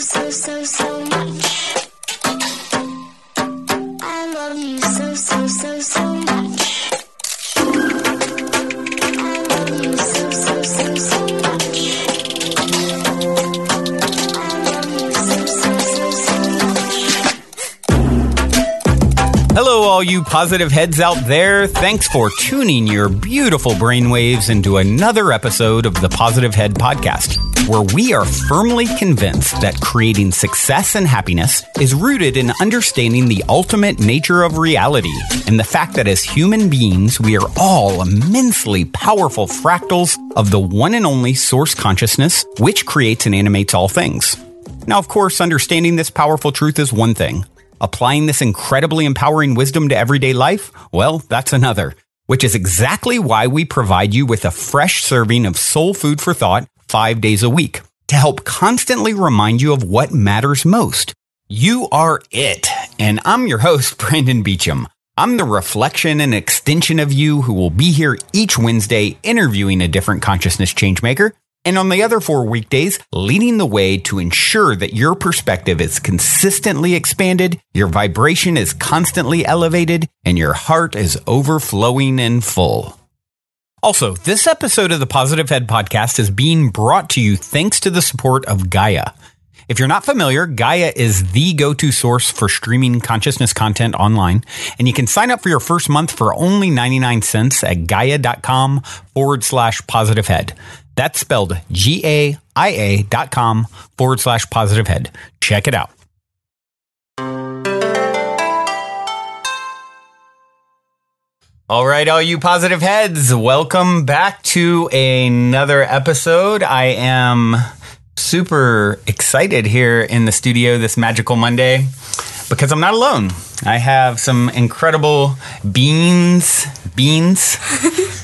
so much. I love you so much. I love you so much. I love you so much. Hello, all you positive heads out there. Thanks for tuning your beautiful brainwaves into another episode of the Positive Head Podcast, where we are firmly convinced that creating success and happiness is rooted in understanding the ultimate nature of reality and the fact that as human beings, we are all immensely powerful fractals of the one and only source consciousness, which creates and animates all things. Now, of course, understanding this powerful truth is one thing. Applying this incredibly empowering wisdom to everyday life, well, that's another, which is exactly why we provide you with a fresh serving of soul food for thought 5 days a week to help constantly remind you of what matters most. You are it. And I'm your host, Brandon Beecham. I'm the reflection and extension of you who will be here each Wednesday interviewing a different consciousness changemaker. And on the other 4 weekdays, leading the way to ensure that your perspective is consistently expanded, your vibration is constantly elevated, and your heart is overflowing and full. Also, this episode of the Positive Head Podcast is being brought to you thanks to the support of Gaia. If you're not familiar, Gaia is the go-to source for streaming consciousness content online, and you can sign up for your first month for only 99 cents at gaia.com/positivehead. That's spelled GAIA.com/positivehead. Check it out. All right, all you positive heads, welcome back to another episode. I am super excited here in the studio this magical Monday because I'm not alone. I have some incredible beans,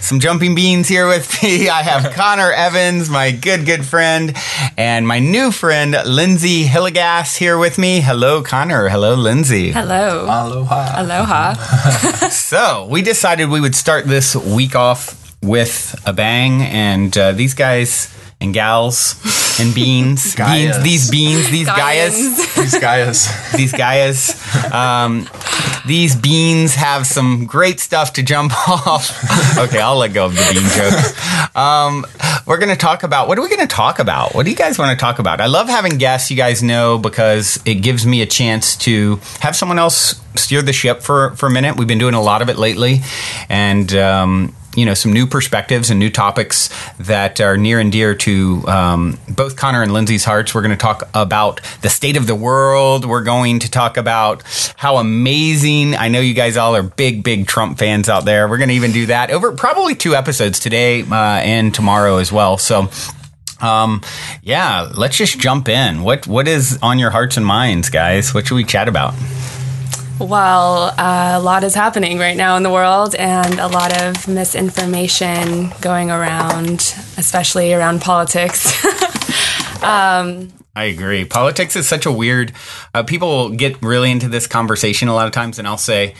some jumping beans here with me. I have Connor Evans, my good friend, and my new friend, Lindsay Hilligass here with me. Hello, Connor. Hello, Lindsay. Hello. Aloha. Aloha. So we decided we would start this week off with a bang, and these guys and gals and beans, Gaias. these Gaias. These beans have some great stuff to jump off. Okay, I'll let go of the bean joke. We're going to talk about, what are we going to talk about? What do you guys want to talk about? I love having guests, you guys know, because it gives me a chance to have someone else steer the ship for a minute. We've been doing a lot of it lately, and some new perspectives and new topics that are near and dear to both Connor and Lindsay's hearts. We're going to talk about the state of the world. We're going to talk about how amazing. I know you guys all are big Trump fans out there. We're going to even do that over probably 2 episodes today and tomorrow as well. So, let's just jump in. What is on your hearts and minds, guys? What should we chat about? Well, a lot is happening right now in the world, and a lot of misinformation going around, especially around politics. I agree. Politics is such a weird... people get really into this conversation a lot of times, and I'll say...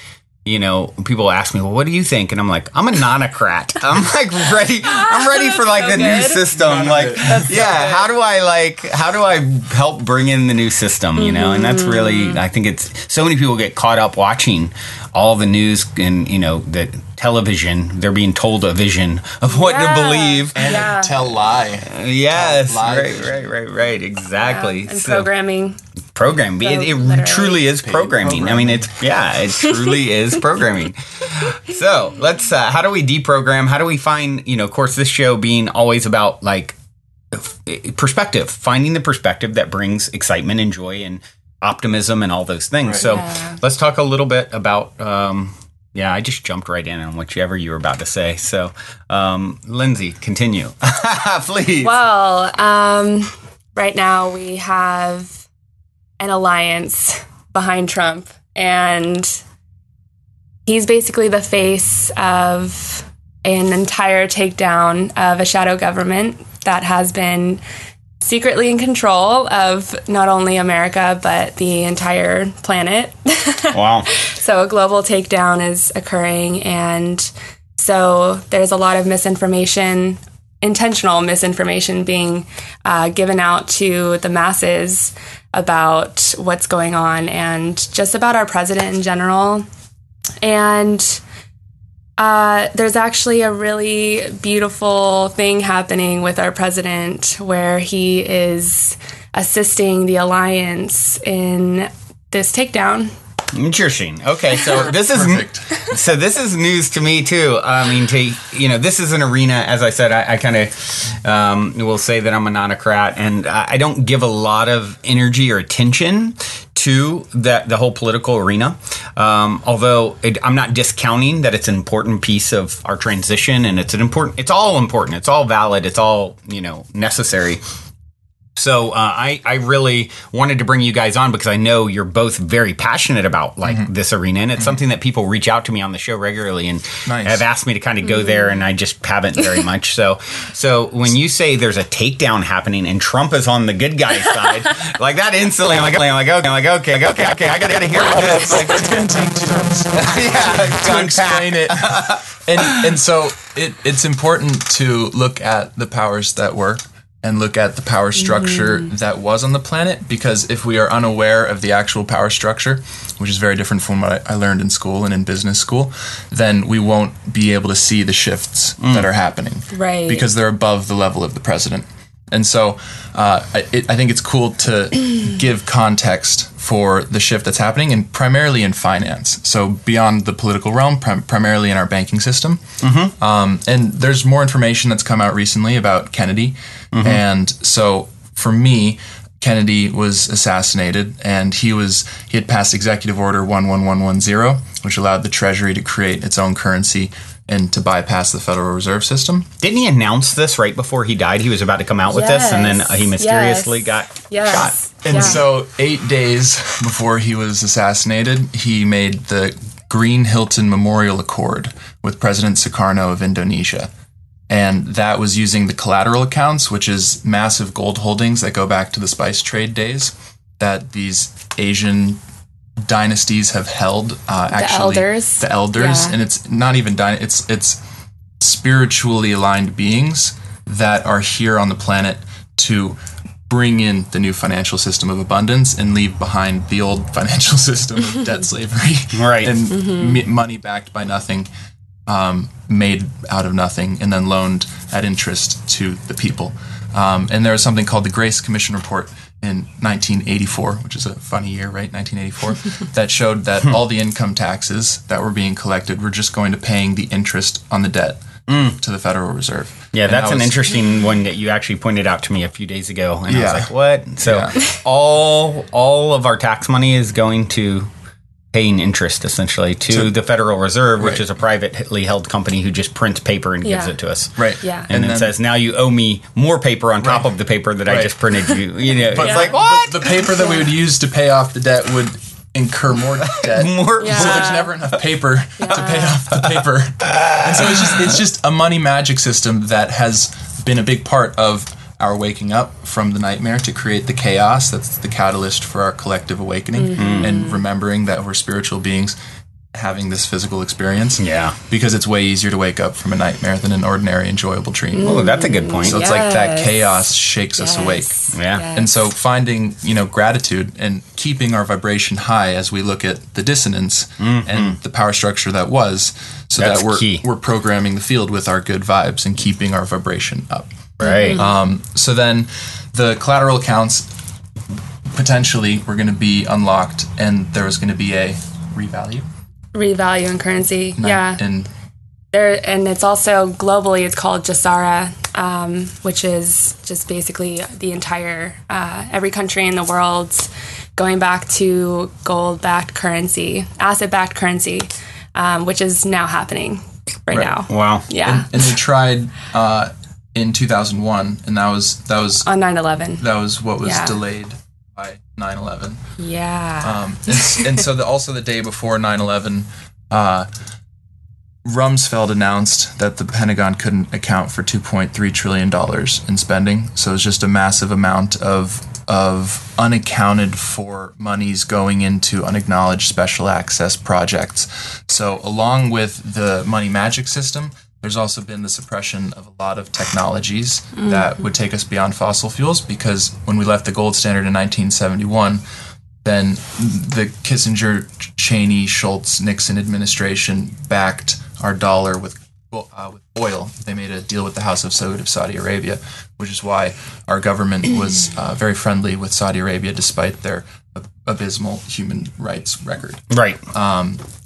people ask me, well, what do you think? And I'm like, I'm a non-ocrat. I'm like ready. I'm ready for like the new system. Like, how do I help bring in the new system? And that's really, I think it's so many people get caught up watching all the news and, the television. They're being told a vision of what to believe. And tell lie. Yes. Tell lie Right. Exactly. Yeah. And programming. It truly is programming. I mean, it truly is programming. So let's, how do we deprogram? How do we find, of course, this show being always about like perspective, finding the perspective that brings excitement and joy and optimism and all those things. Right. So let's talk a little bit about, I just jumped right in on whichever you were about to say. So, Lindsay, continue, please. Well, right now we have an alliance behind Trump, and he's basically the face of an entire takedown of a shadow government that has been secretly in control of not only America, but the entire planet. Wow. So a global takedown is occurring, and so there's a lot of misinformation intentional misinformation being given out to the masses about what's going on and just about our president in general. And there's actually a really beautiful thing happening with our president where he is assisting the alliance in this takedown. Interesting. Okay, so this is Perfect. so this is news to me too. I mean, this is an arena. As I said, I kind of will say that I'm an autocrat, and I don't give a lot of energy or attention to the whole political arena. Although I'm not discounting that it's an important piece of our transition, and it's all important. It's all valid. It's all necessary. So I really wanted to bring you guys on because I know you're both very passionate about this arena, and it's something that people reach out to me on the show regularly and have asked me to kind of go there, and I just haven't very much. So when you say there's a takedown happening and Trump is on the good guy's side, like that instantly, I'm like okay, I gotta hear this. It's going to take turns to explain it. And so it's important to look at the powers that were and look at the power structure that was on the planet, because if we are unaware of the actual power structure, which is very different from what I learned in school and in business school, then we won't be able to see the shifts that are happening. Right. Because they're above the level of the president. And so I think it's cool to give context for the shift that's happening, and primarily in finance. So beyond the political realm, primarily in our banking system. And there's more information that's come out recently about Kennedy. And so for me, Kennedy was assassinated, and he had passed Executive Order 11110, which allowed the Treasury to create its own currency and to bypass the Federal Reserve System. Didn't he announce this right before he died? He was about to come out with this, and then he mysteriously got shot. And so 8 days before he was assassinated, he made the Green Hilton Memorial Accord with President Sukarno of Indonesia. And that was using the collateral accounts, which is massive gold holdings that go back to the spice trade days that these Asian dynasties have held. The elders. And it's not even it's spiritually aligned beings that are here on the planet to bring in the new financial system of abundance and leave behind the old financial system of debt slavery, right? And money backed by nothing, made out of nothing, and then loaned at interest to the people. And there was something called the Grace Commission Report in 1984, which is a funny year, right? 1984, that showed that all the income taxes that were being collected were just going to paying the interest on the debt to the Federal Reserve. Yeah, that's an interesting one that you actually pointed out to me a few days ago, and I was like, "What?" So all of our tax money is going to paying interest essentially to the Federal Reserve, which is a privately held company who just prints paper and gives it to us. Right. Yeah. And then says, now you owe me more paper on top of the paper that I just printed you. But it's like, what? The paper that we would use to pay off the debt would incur more debt. So there's never enough paper to pay off the paper. And so it's just a money magic system that has been a big part of our waking up from the nightmare to create the chaos that's the catalyst for our collective awakening and remembering that we're spiritual beings having this physical experience. Yeah. Because it's way easier to wake up from a nightmare than an ordinary enjoyable dream. Oh, that's a good point. So it's like that chaos shakes us awake. Yeah. And so finding, gratitude and keeping our vibration high as we look at the dissonance and the power structure that was, so That's that key. we're programming the field with our good vibes and keeping our vibration up. Right. So then the collateral accounts potentially were going to be unlocked, and there was going to be a revalue in currency. And And it's also globally, it's called Jasara, which is just basically the entire, every country in the world going back to gold-backed currency, asset-backed currency, which is now happening right now. Wow. Yeah. and they tried in 2001, and that was On 9/11. that was what was delayed by 9/11. Yeah. And so also the day before 9/11, Rumsfeld announced that the Pentagon couldn't account for $2.3 trillion in spending. So it's just a massive amount of unaccounted for monies going into unacknowledged special access projects. So along with the money magic system, there's also been the suppression of a lot of technologies that would take us beyond fossil fuels, because when we left the gold standard in 1971, then the Kissinger, Cheney, Schultz, Nixon administration backed our dollar with oil. They made a deal with the House of Saud of Saudi Arabia, which is why our government was very friendly with Saudi Arabia despite their abysmal human rights record. Right.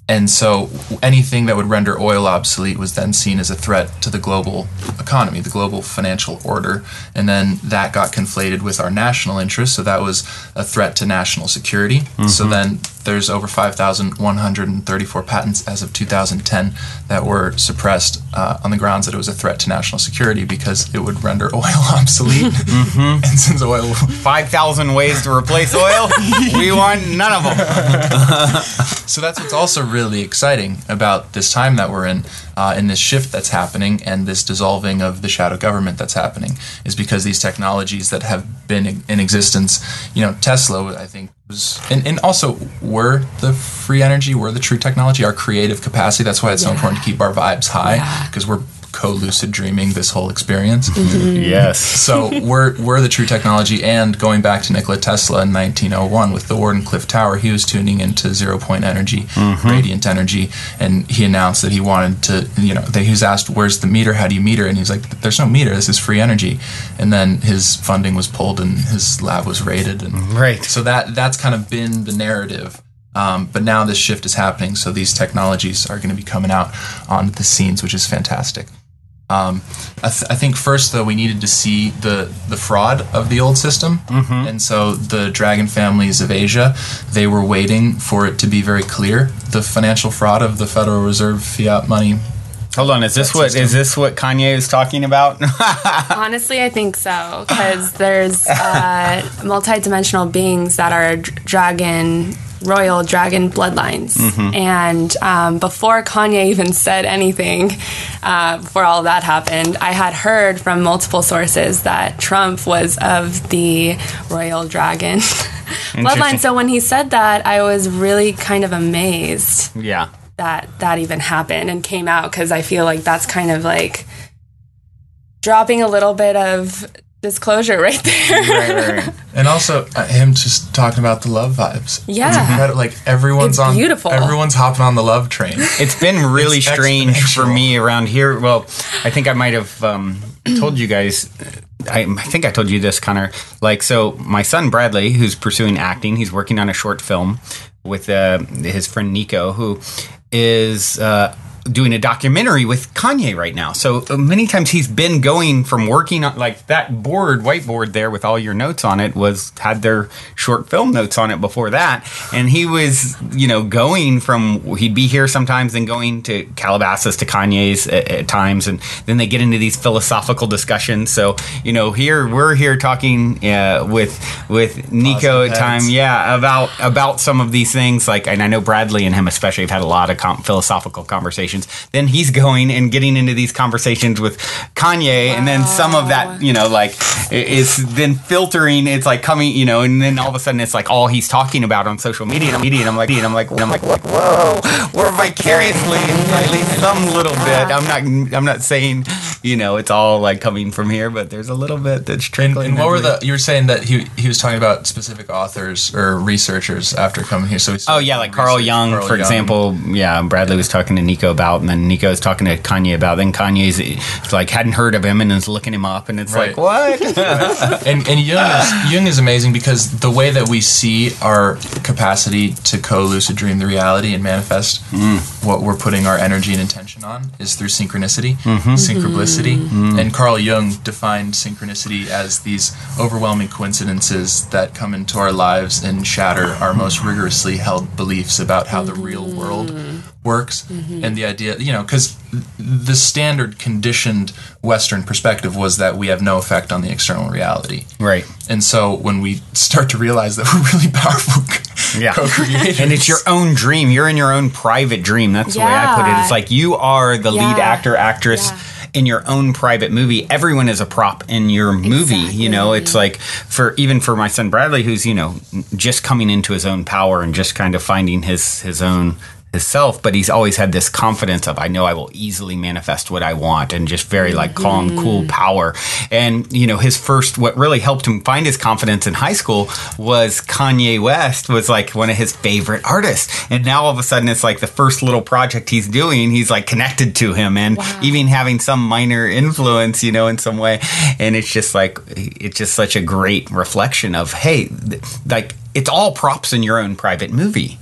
And so anything that would render oil obsolete was then seen as a threat to the global economy, the global financial order. And then that got conflated with our national interests. So that was a threat to national security. So then there's over 5,134 patents as of 2010 that were suppressed on the grounds that it was a threat to national security because it would render oil obsolete. And since oil... 5,000 ways to replace oil? We want none of them. So that's what's also really exciting about this time that we're in this shift that's happening and this dissolving of the shadow government that's happening, is because these technologies that have been in existence, Tesla, I think, was, and also we're the free energy, we're the true technology, our creative capacity. That's why it's so important to keep our vibes high, because we're co-lucid dreaming this whole experience. Yes. So we're the true technology. And going back to Nikola Tesla in 1901 with the Wardenclyffe Tower, he was tuning into zero-point energy, radiant energy, and he announced that he wanted to, he was asked, where's the meter, how do you meter? And he's like, there's no meter, this is free energy. And then his funding was pulled and his lab was raided. And right. So that's kind of been the narrative. But now this shift is happening, so these technologies are going to be coming out onto the scenes, which is fantastic. I think first, though, we needed to see the fraud of the old system. And so the dragon families of Asia, they were waiting for it to be very clear, the financial fraud of the Federal Reserve fiat money. Hold on, is this what Kanye is talking about? Honestly, I think so, because there's multidimensional beings that are royal dragon bloodlines. And before Kanye even said anything, before all of that happened, I had heard from multiple sources that Trump was of the royal dragon bloodline. So when he said that, I was really kind of amazed. Yeah. That even happened and came out, because I feel like that's kind of like dropping a little bit of disclosure right there. Right. And also him just talking about the love vibes. Yeah. It's incredible. Like everyone's It's beautiful. Everyone's hopping on the love train. It's been really strange for me around here. Well, I think I might have told you guys. I think I told you this, Connor. Like, so my son Bradley, who's pursuing acting, he's working on a short film with his friend Nico, who is doing a documentary with Kanye right now. So many times he's been going from working on, like, that whiteboard there with all your notes on it had their short film notes on it before that. And he was, going from, he'd be here sometimes, then going to Calabasas to Kanye's at times. And then they get into these philosophical discussions. So, we're here talking with Nico at time. Yeah. About some of these things. Like, and I know Bradley and him especially have had a lot of philosophical conversations. Then he's going and getting into these conversations with Kanye, and then some of that, is then filtering. It's like coming, and then all of a sudden it's like all he's talking about on social media. And I'm like, whoa, we're vicariously, at least some little bit. I'm not saying, it's all like coming from here, but there's a little bit that's trickling. And what were you were saying that he was talking about specific authors or researchers after coming here. So like Carl Jung, for example. Yeah, Bradley was talking to Nico about, and then Nico was talking to Kanye about. Then Kanye's like hadn't heard of him and is looking him up, and it's like, what? And Jung is amazing, because the way that we see our capacity to co-lucid dream the reality and manifest what we're putting our energy and intention on is through synchronicity, synchroplicity. And Carl Jung defined synchronicity as these overwhelming coincidences that come into our lives and shatter our most rigorously held beliefs about how the real world works. And the idea, because the standard conditioned Western perspective was that we have no effect on the external reality. Right. And so when we start to realize that we're really powerful co-creators. And it's your own dream. You're in your own private dream. That's the way I put it. It's like you are the lead actor, actress in your own private movie. Everyone is a prop in your movie. It's like for my son Bradley, who's, just coming into his own power and just kind of finding his own himself, but he's always had this confidence of, I know I will easily manifest what I want, and just very like calm, cool power. And, his first, what really helped him find his confidence in high school was Kanye West was like one of his favorite artists. And now all of a sudden it's like the first little project he's doing, he's like connected to him and even having some minor influence, in some way. And it's just such a great reflection of, hey, like, it's all props in your own private movie,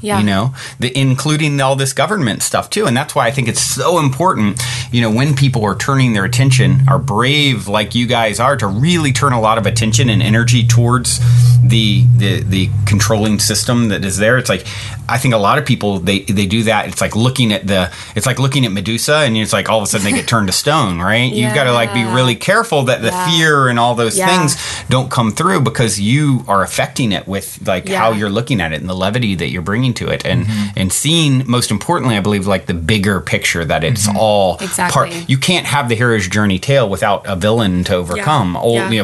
including all this government stuff too. And that's why I think it's so important, when people are turning their attention, are brave like you guys are, to really turn a lot of attention and energy towards the controlling system that is there. It's like, I think a lot of people, they do that. It's like looking at Medusa, and it's like all of a sudden they get turned to stone, right? You've got to like be really careful that the fear and all those things don't come through, because you are affecting it with like how you're looking at it and the levity that you're bringing to it, and seeing, most importantly, I believe, like the bigger picture, that it's all part. You can't have the hero's journey tale without a villain to overcome,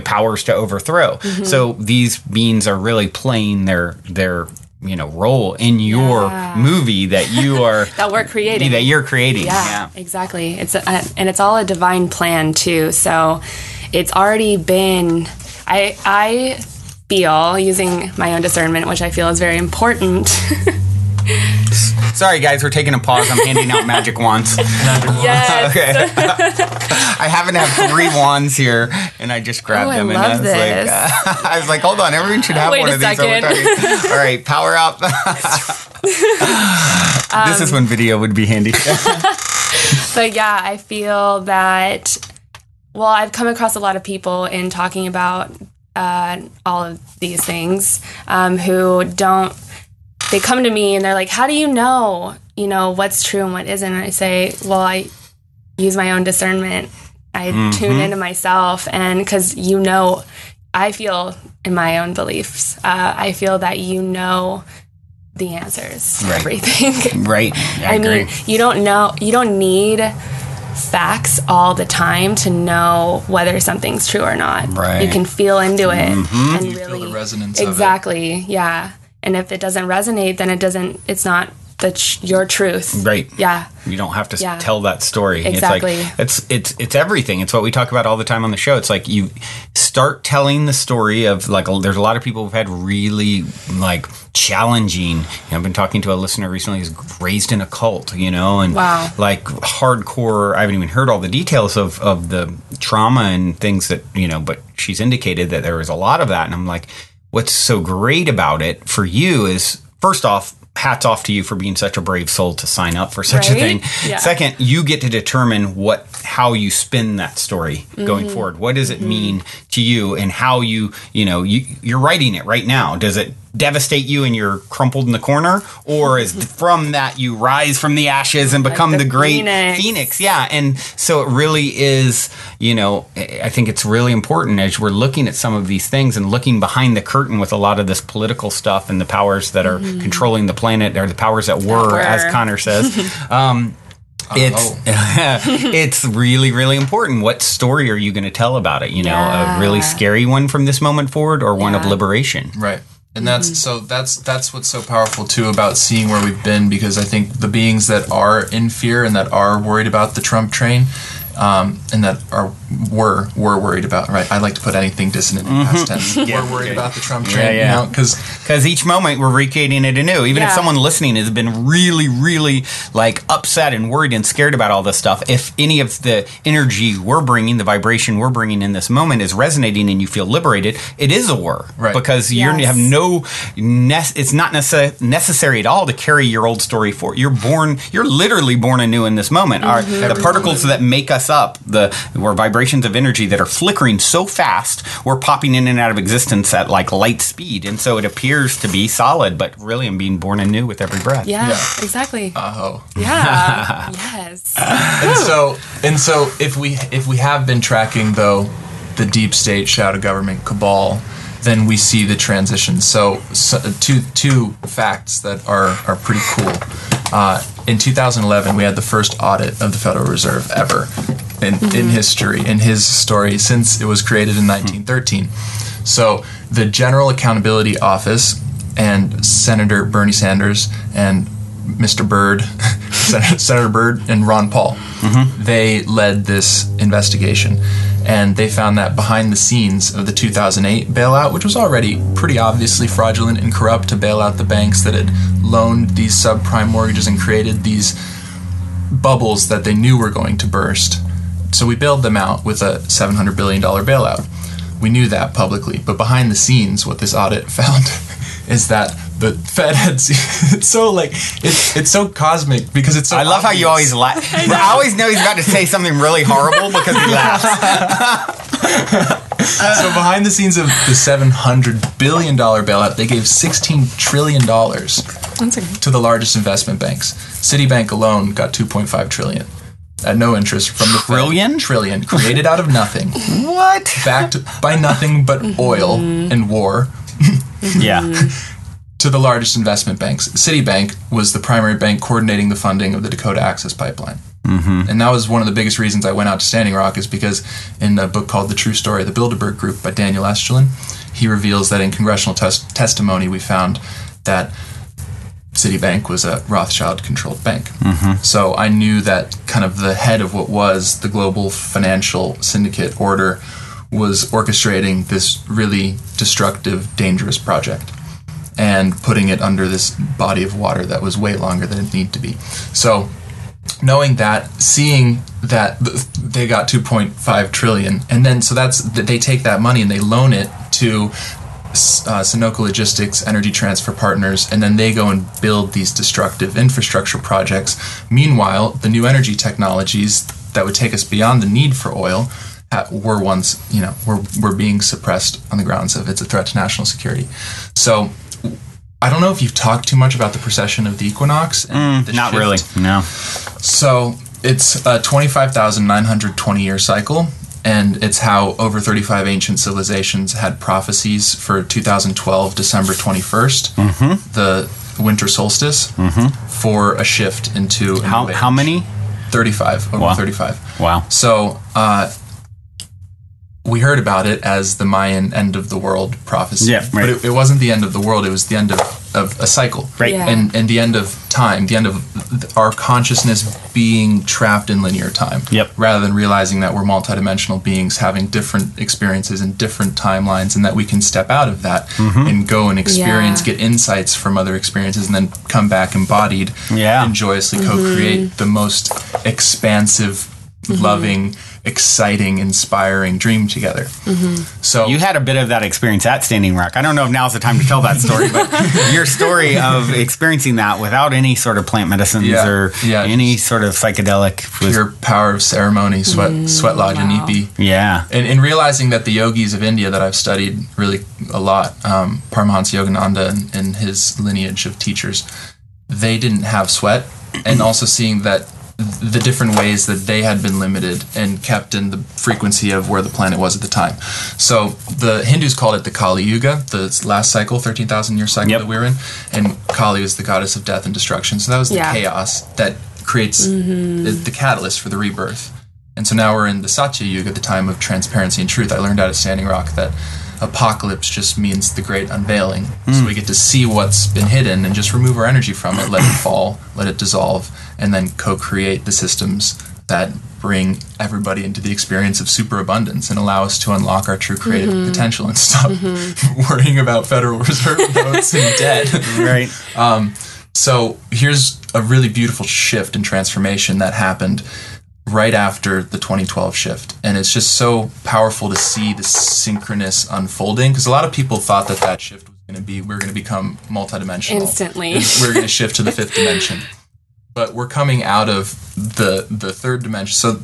powers to overthrow. So these beings are really playing their role in your movie that you are that we're creating, that you're creating. Yeah, exactly. And it's all a divine plan too. So it's already been. I feel, using my own discernment, which I feel is very important. Sorry, guys, we're taking a pause. I'm handing out magic wands. Yes. Okay. I happen to have 3 wands here, and I just grabbed them. I love this. I was like, hold on, everyone should have one of these. All right, power up. This is when video would be handy. But yeah, I feel that, I've come across a lot of people in talking about all of these things who don't. They come to me and they're like, how do you know what's true and what isn't? And I say, I use my own discernment. I tune into myself, and because I feel in my own beliefs, I feel that the answers to everything. Right. I agree. mean, you don't need facts all the time to know whether something's true or not. Right. You can feel into it and you really feel the resonance exactly. Of it. Yeah. And if it doesn't resonate, then it's not your truth. Right. Yeah. You don't have to tell that story. Exactly. It's everything. It's what we talk about all the time on the show. It's like you start telling the story of, like, there's a lot of people who've had really like challenging. I've been talking to a listener recently who's raised in a cult, and like hardcore. I haven't even heard all the details of the trauma and things that, but she's indicated that there was a lot of that. And I'm like, what's so great about it for you is, first off, hats off to you for being such a brave soul to sign up for such a thing. Yeah. Second, you get to determine how you spin that story going forward. What does it mean to you, and how you're writing it right now? Does it devastate you and you're crumpled in the corner, or is from that you rise from the ashes and become like the great phoenix? Yeah. And so it really is, I think it's really important as we're looking at some of these things and looking behind the curtain with a lot of this political stuff and the powers that are controlling the planet, or the powers that were, as Connor says. It's really, really important. What story are you going to tell about it? A really scary one from this moment forward, or one of liberation? Right. And that's what's so powerful too about seeing where we've been, because I think the beings that are in fear and that are worried about the Trump train, and that were worried about, right? I like to put anything dissonant in past tense. We're worried about the Trump train, because each moment we're recreating it anew. Even if someone listening has been really, really like upset and worried and scared about all this stuff, if any of the energy we're bringing, the vibration we're bringing in this moment is resonating and you feel liberated, it is a war, right? Because you have it's not necessary at all to carry your old story forward. You're literally born anew in this moment. The particles that make us up, we're vibrations of energy that are flickering so fast, we're popping in and out of existence at like light speed, and so it appears to be solid, but really I'm being born anew with every breath. Yeah. Exactly. Yeah. Yes. And so if we have been tracking, though, the deep state shadow government cabal, then we see the transition. So two facts that are pretty cool. In 2011, we had the first audit of the Federal Reserve ever in history, in his story, since it was created in 1913. So the General Accountability Office and Senator Bernie Sanders and Mr. Byrd, Senator Byrd, and Ron Paul. They led this investigation, and they found that behind the scenes of the 2008 bailout, which was already pretty obviously fraudulent and corrupt to bail out the banks that had loaned these subprime mortgages and created these bubbles that they knew were going to burst. So we bailed them out with a $700 billion bailout. We knew that publicly, but behind the scenes, what this audit found is that the Fed had it's so like it's so cosmic because it's so I love how you always laugh. I always know he's about to say something really horrible because he laughs. So behind the scenes of the $700 billion bailout, they gave $16 trillion to the largest investment banks. Citibank alone got $2.5 trillion at no interest from the Fed. Trillion created out of nothing. What? Backed by nothing but oil and war. Yeah. To the largest investment banks. Citibank was the primary bank coordinating the funding of the Dakota Access Pipeline. And that was one of the biggest reasons I went out to Standing Rock, is because in a book called The True Story of the Bilderberg Group by Daniel Estulin, he reveals that in congressional testimony we found that Citibank was a Rothschild-controlled bank. So I knew that kind of the head of what was the global financial syndicate order was orchestrating this really destructive, dangerous project and putting it under this body of water that was way longer than it needed to be. So knowing that, seeing that they got 2.5 trillion, and then so that's they take that money and they loan it to Sunoco Logistics, Energy Transfer Partners, and then they go and build these destructive infrastructure projects. Meanwhile, the new energy technologies that would take us beyond the need for oil were once, were being suppressed on the grounds of it's a threat to national security. So I don't know if you've talked too much about the precession of the equinox. And the not shift. really, no. So it's a 25,920-year cycle, and it's how over 35 ancient civilizations had prophecies for 2012, December 21st, the winter solstice, for a shift into a new age. How many? 35, over Wow. 35. Wow. So we heard about it as the Mayan end of the world prophecy. Yeah, right. But it wasn't the end of the world, it was the end of a cycle. Right. Yeah. And the end of time, the end of our consciousness being trapped in linear time. Yep. Rather than realizing that we're multidimensional beings having different experiences and different timelines, and that we can step out of that and go and experience, Yeah. get insights from other experiences, and then come back embodied and joyously co-create the most expansive, loving, exciting, inspiring dream together. So You had a bit of that experience at Standing Rock. I don't know if now's the time to tell that story, but your story of experiencing that without any sort of plant medicines or any sort of psychedelic was pure power of ceremony, sweat lodge and Ipi. Yeah. And realizing that the yogis of India that I've studied really a lot, Paramahansa Yogananda and his lineage of teachers, they didn't have sweat, and also seeing that the different ways that they had been limited and kept in the frequency of where the planet was at the time. So the Hindus called it the Kali Yuga, the last cycle, 13,000-year cycle that we're in, and Kali is the goddess of death and destruction. So that was the chaos that creates the catalyst for the rebirth. And so now we're in the Satya Yuga, the time of transparency and truth. I learned out at Standing Rock that apocalypse just means the great unveiling. So we get to see what's been hidden and just remove our energy from it, let it fall, let it dissolve, and then co-create the systems that bring everybody into the experience of superabundance and allow us to unlock our true creative potential and stop worrying about Federal Reserve notes and debt. Right. So here's a really beautiful shift and transformation that happened right after the 2012 shift. And it's just so powerful to see the synchronous unfolding, because a lot of people thought that shift was going to be, we're going to become multidimensional. Instantly. We're going to shift to the fifth dimension. But we're coming out of the third dimension. So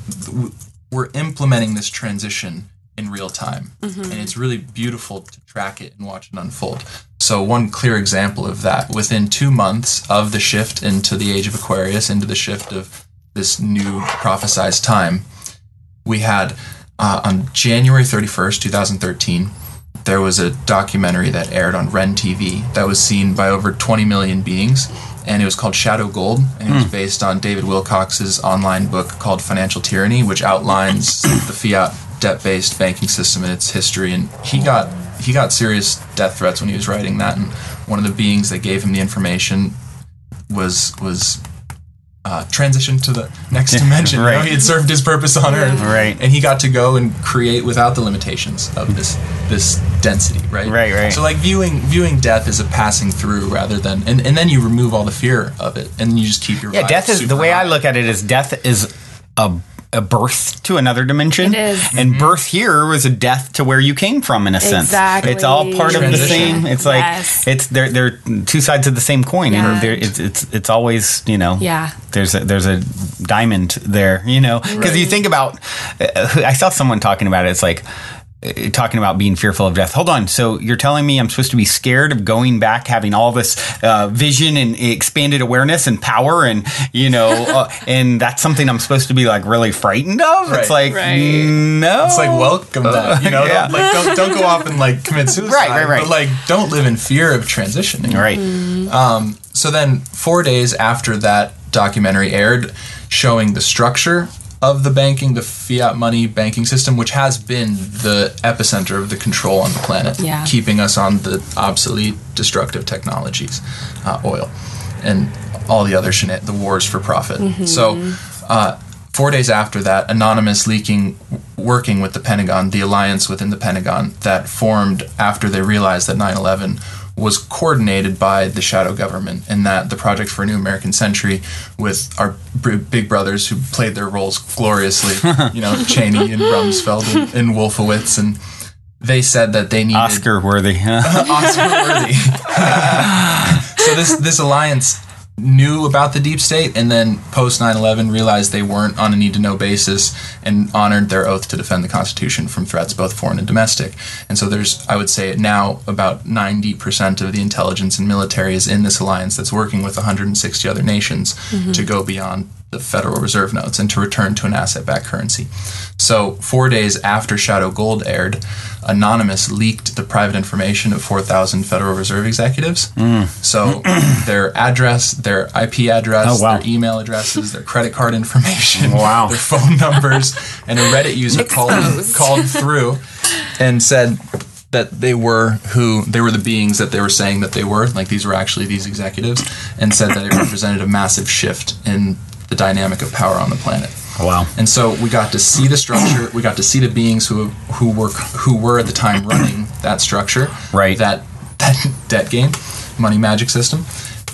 we're implementing this transition in real time. And it's really beautiful to track it and watch it unfold. So one clear example of that, within 2 months of the shift into the age of Aquarius, into the shift of this new prophesized time, we had on January 31st, 2013, there was a documentary that aired on Ren TV that was seen by over 20 million beings, and it was called Shadow Gold, and it was based on David Wilcox's online book called Financial Tyranny, which outlines the fiat debt-based banking system and its history. And he got serious death threats when he was writing that, and one of the beings that gave him the information was transitioned to the next dimension. Right. You know, he had served his purpose on Earth, Right. and he got to go and create without the limitations of this density, right? Right. So like viewing death as a passing through rather than, and then you remove all the fear of it, and you just keep your Yeah, vibe death is the super way I high. look at it is death is a birth to another dimension. It is. And birth here was a death to where you came from in a sense. Exactly. It's all part of the Transition. same. It's like Yes. it's they're two sides of the same coin. Yeah. And it's always, you know, Yeah. there's a diamond there, you know, because you think about I saw someone talking about it. It's like talking about being fearful of death. Hold on. So you're telling me I'm supposed to be scared of going back, having all this vision and expanded awareness and power, and you know, and that's something I'm supposed to be like really frightened of? It's like no. It's like welcome that, you know, Yeah. don't go off and like commit suicide. Right. But like don't live in fear of transitioning. Right. So then 4 days after that documentary aired, showing the structure of the fiat money banking system, which has been the epicenter of the control on the planet, Yeah. keeping us on the obsolete, destructive technologies, oil, and all the other the wars for profit. So 4 days after that, anonymous leaking, working with the Pentagon, the alliance within the Pentagon that formed after they realized that 9/11 was coordinated by the shadow government, and that the Project for a New American Century with our big brothers who played their roles gloriously, you know, Cheney and Rumsfeld and Wolfowitz, and they said that they needed Oscar worthy. Oscar worthy. So this alliance knew about the deep state, and then post 9/11 realized they weren't on a need-to-know basis and honored their oath to defend the Constitution from threats both foreign and domestic. And so there's, I would say now, about 90% of the intelligence and military is in this alliance that's working with 160 other nations to go beyond the Federal Reserve notes and to return to an asset-backed currency. So 4 days after Shadow Gold aired, Anonymous leaked the private information of 4,000 Federal Reserve executives. So their address, their IP address, their email addresses, their credit card information, their phone numbers, and a Reddit user called through and said that they were the beings that they were saying that they were, like these were actually these executives, and said that it represented a massive shift in the dynamic of power on the planet. Wow. And so we got to see the structure. We got to see the beings who were at the time running that structure, Right. That debt game, money magic system.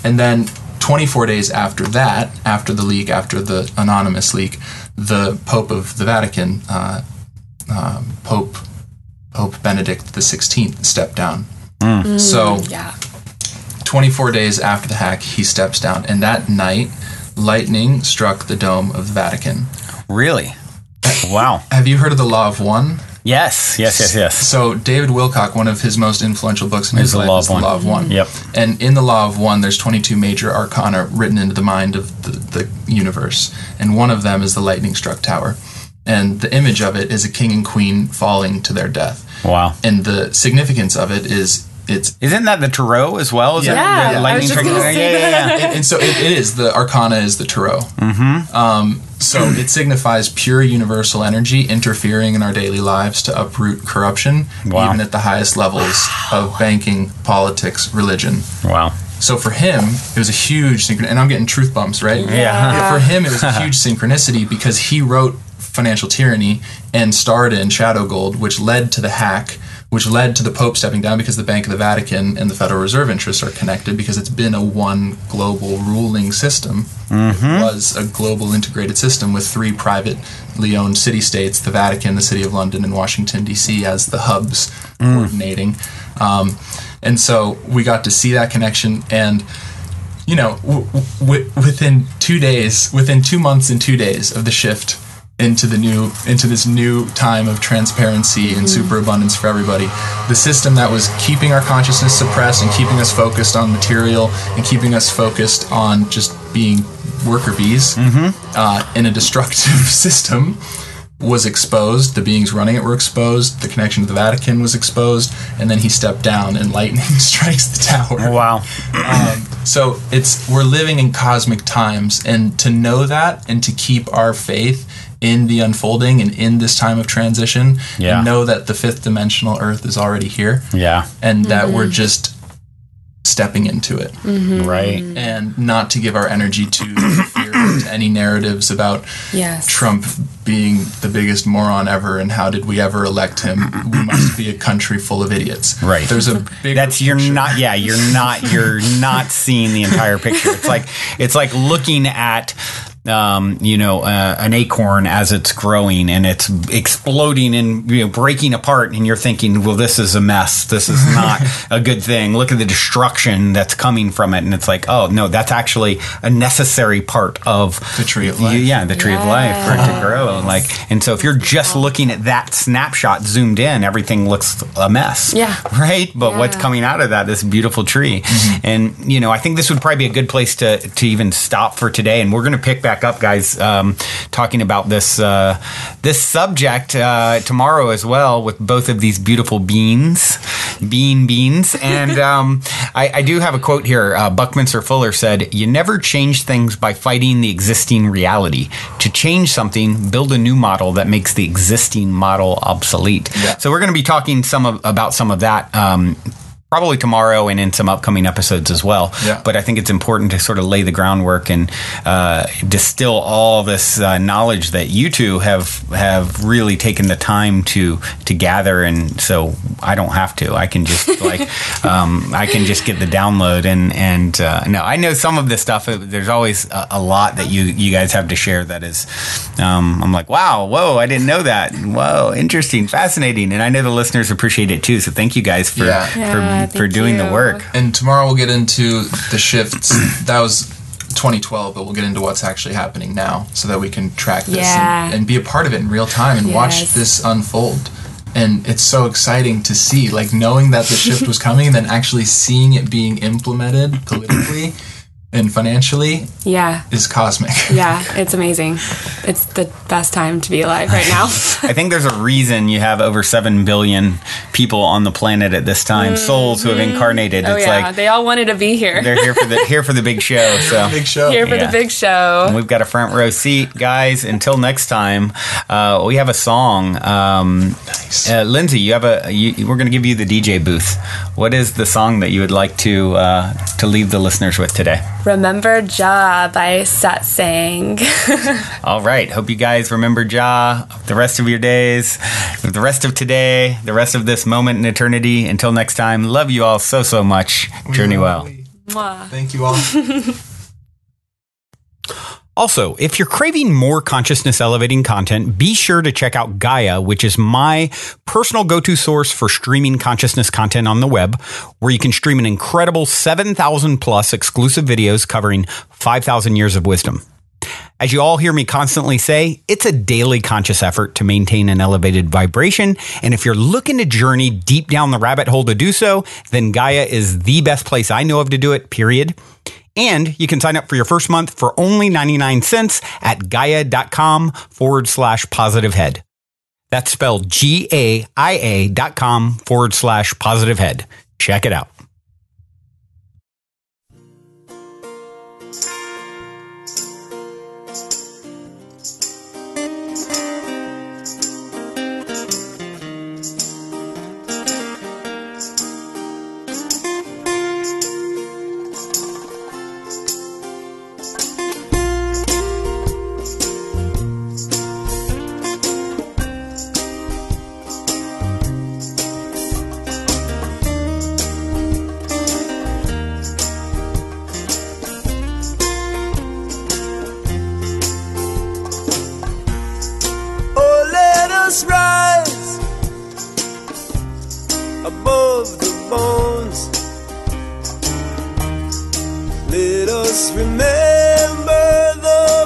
And then 24 days after that, after the leak, after the anonymous leak, the Pope of the Vatican, Pope Benedict XVI, stepped down. So 24 days after the hack, he steps down, and that night, lightning struck the dome of the Vatican. Really? Wow. Have you heard of the Law of One? Yes. So David Wilcock, one of his most influential books in his life is The Law of One. Yep. And in the Law of One, there's 22 major arcana written into the mind of the universe. And one of them is the lightning struck tower. And the image of it is a king and queen falling to their death. Wow. And the significance of it is Isn't that the tarot as well? Is Yeah. that the Yeah. lightning I was just trick? gonna say that. and so it is, the arcana is the tarot. So it signifies pure universal energy interfering in our daily lives to uproot corruption, even at the highest levels of banking, politics, religion. Wow. So for him, it was a huge synchronicity. And I'm getting truth bumps, right? Yeah. For him, it was a huge synchronicity because he wrote Financial Tyranny and starred in Shadow Gold, which led to the hack, which led to the Pope stepping down because the Bank of the Vatican and the Federal Reserve interests are connected because it's been a one global ruling system. It was a global integrated system with 3 privately owned city-states, the Vatican, the City of London, and Washington, D.C. as the hubs coordinating. And so we got to see that connection. And, you know, within 2 days, within 2 months and 2 days of the shift into this new time of transparency and superabundance for everybody, the system that was keeping our consciousness suppressed and keeping us focused on material and keeping us focused on just being worker bees in a destructive system was exposed. The beings running it were exposed. The connection to the Vatican was exposed. And then he stepped down and lightning strikes the tower. Wow. So we're living in cosmic times, and to know that and to keep our faith in the unfolding and in this time of transition, and know that the 5th dimensional Earth is already here. Yeah. And that we're just stepping into it. Right. And not to give our energy to fear, to any narratives about Yes. Trump being the biggest moron ever and how did we ever elect him. We must be a country full of idiots. Right. There's a big You're not seeing the entire picture. It's like looking at an acorn as it's growing and it's exploding and breaking apart, and you're thinking, well, this is a mess. This is not a good thing. Look at the destruction that's coming from it, and it's like, oh no, that's actually a necessary part of the tree of life. The tree of life for it to grow. And so if you're just looking at that snapshot zoomed in, everything looks a mess. Yeah. Right. But what's coming out of that, this beautiful tree, and I think this would probably be a good place to even stop for today, and we're going to pick back up, guys, talking about this subject tomorrow as well, with both of these beautiful beans. And I do have a quote here. Buckminster Fuller said, "You never change things by fighting the existing reality. To change something, build a new model that makes the existing model obsolete." Yeah. So we're going to be talking about some of that probably tomorrow and in some upcoming episodes as well. Yeah. But I think it's important to sort of lay the groundwork and distill all this knowledge that you two have really taken the time to gather. And so I don't have to. I can just I can just get the download. And no, I know some of this stuff. There's always a lot that you guys have to share that is, I'm like, wow, whoa, I didn't know that. Whoa, interesting, fascinating. And I know the listeners appreciate it too. So thank you guys for Thank doing the you. work. And tomorrow we'll get into the shifts. That was 2012, but we'll get into what's actually happening now so that we can track this and be a part of it in real time and watch this unfold. And it's so exciting to see, like, knowing that the shift was coming and then actually seeing it being implemented politically and financially is cosmic. Yeah, it's amazing. It's the best time to be alive right now. I think there's a reason you have over 7 billion people on the planet at this time, souls who have incarnated. Oh, it's like they all wanted to be here. they're here for the big show. So Big show. Here for the big show. And we've got a front row seat, guys. Until next time, we have a song. Nice. Lindsay, we're going to give you the DJ booth. What is the song that you would like to leave the listeners with today? Remember Jah by Satsang. All right. Hope you guys remember Jah the rest of your days, the rest of today, the rest of this moment in eternity. Until next time, love you all so, so much. Journey well. Mwah. Thank you all. Also, if you're craving more consciousness elevating content, be sure to check out Gaia, which is my personal go-to source for streaming consciousness content on the web, where you can stream an incredible 7,000 plus exclusive videos covering 5,000 years of wisdom. As you all hear me constantly say, it's a daily conscious effort to maintain an elevated vibration. And if you're looking to journey deep down the rabbit hole to do so, then Gaia is the best place I know of to do it, period. And you can sign up for your first month for only 99 cents at gaia.com/positivehead. That's spelled GAIA.com/positivehead. Check it out. Rise above the bones. Let us remember the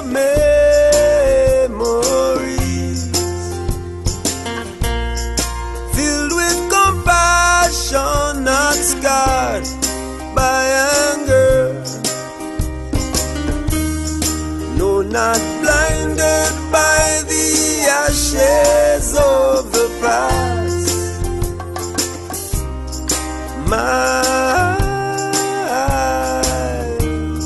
memories, filled with compassion, not scarred by anger. No, not blinded by the ashes of the past. My eyes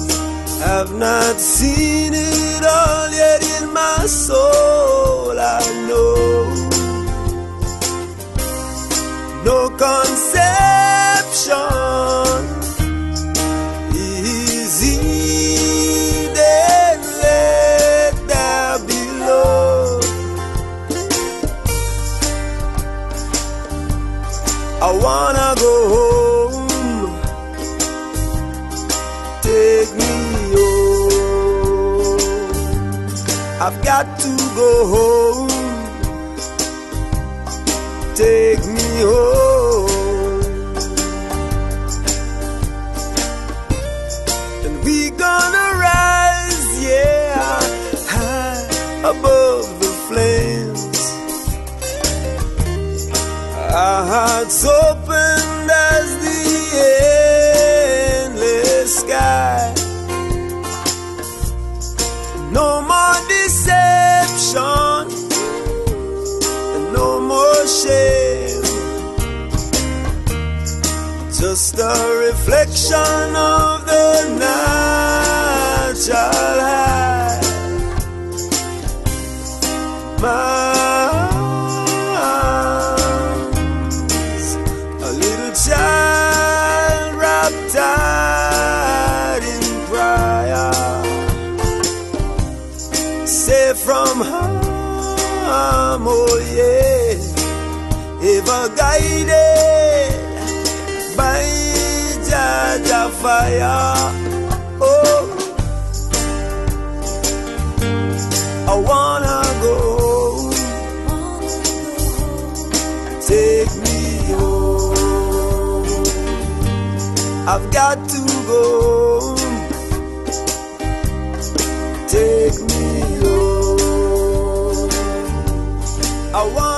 have not seen it all yet. In my soul I know no conception I've got to go home. Take me home. And we gonna rise, yeah, high above the flames. Our hearts opened as the endless sky. No more deception, and no more shame. Just a reflection of the natural high. My arms, a little child wrapped tight in prayer, safe from harm, oh yeah, ever guided by Jaja fire. Oh, I wanna go, take me home. I've got to go, take me home. I want